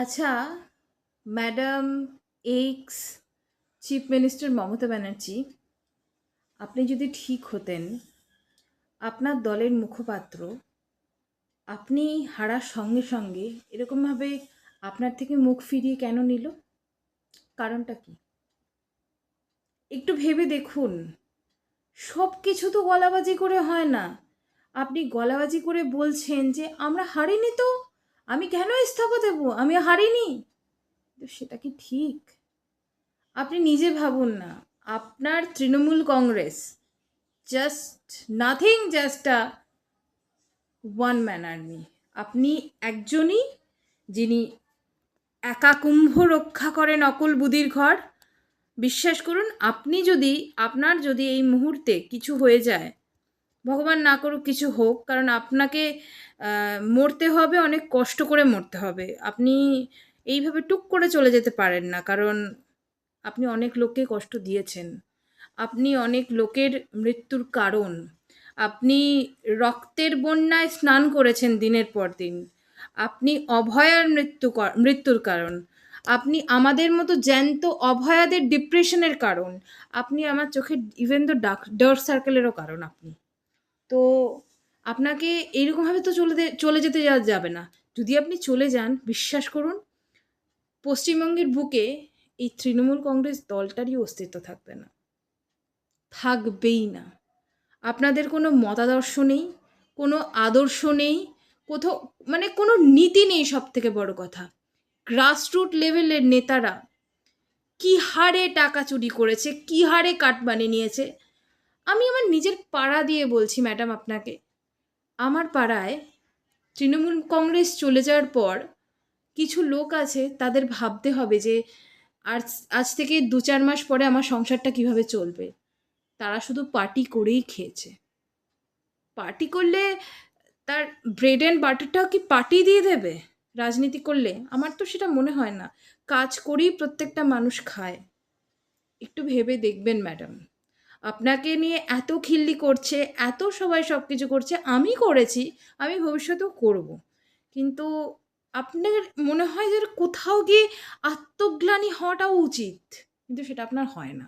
আচ্ছা, madam x chief minister Mamata Banerjee, আপনি যদি ঠিক হতেন, আপনার দলের মুখপাত্র আপনি হারার সঙ্গে সঙ্গে এরকমভাবে আপনার থেকে মুখ ফিরিয়ে কেন নিল? কারণটা কি? একটু ভেবে দেখুন। সব কিছু তো গলাবাজি করে হয় না। আপনি গলাবাজি করে বলছেন যে আমরা হারিনি তো, আমি কেন ইস্তফা দেবো, আমি হারিনি। তো সেটা কি ঠিক? আপনি নিজে ভাবুন না, আপনার Trinamool Congress just nothing, just আ ওয়ান ম্যান আর্মি। আপনি একজনই, যিনি একা কুম্ভ রক্ষা করেন অকুল বুদির ঘর। বিশ্বাস করুন, আপনার যদি এই মুহূর্তে কিছু হয়ে যায়, ভগবান না করুক কিছু হোক, কারণ আপনাকে মরতে হবে, অনেক কষ্ট করে মরতে হবে। আপনি এইভাবে টুক করে চলে যেতে পারেন না, কারণ আপনি অনেক লোককে কষ্ট দিয়েছেন। আপনি অনেক লোকের মৃত্যুর কারণ। আপনি রক্তের বন্যায় স্নান করেছেন দিনের পর দিন। আপনি অভয়ার মৃত্যুর কারণ। আপনি আমাদের মতো জ্যান্ত অভয়াদের ডিপ্রেশনের কারণ। আপনি আমার চোখে ইভেন তো ডার্ক সার্কেলেরও কারণ আপনি। তো আপনাকে এইরকমভাবে তো চলে যেতে যাবে না। যদি আপনি চলে যান, বিশ্বাস করুন, পশ্চিমবঙ্গের বুকে এই তৃণমূল কংগ্রেস দলটারই অস্তিত্ব থাকবে না। থাকবেই না। আপনাদের কোনো মতাদর্শ নেই, কোনো আদর্শ নেই, কোথাও মানে কোনো নীতি নেই, সবথেকে বড় কথা। গ্রাসরুট লেভেলের নেতারা কী হারে টাকা চুরি করেছে, কী হারে কাটমানি নিয়েছে। আমি আমার নিজের পাড়া দিয়ে বলছি ম্যাডাম আপনাকে। আমার পাড়ায় তৃণমূল কংগ্রেস চলে যাওয়ার পর কিছু লোক আছে, তাদের ভাবতে হবে যে আজ আজ থেকে ২-৪ মাস পরে আমার সংসারটা কিভাবে চলবে। তারা শুধু পার্টি করেই খেয়েছে। পার্টি করলে তার ব্রেড অ্যান্ড বাটারটাও কি পার্টি দিয়ে দেবে রাজনীতি করলে? আমার তো সেটা মনে হয় না। কাজ করেই প্রত্যেকটা মানুষ খায়। একটু ভেবে দেখবেন ম্যাডাম। আপনাকে নিয়ে এত খিল্লি করছে, এত সবাই সব কিছু করছে, আমি করেছি, আমি ভবিষ্যতেও করব। কিন্তু আপনার মনে হয় যে কোথাও গিয়ে আত্মগ্লানি হওয়াটাও উচিত। কিন্তু সেটা আপনার হয় না।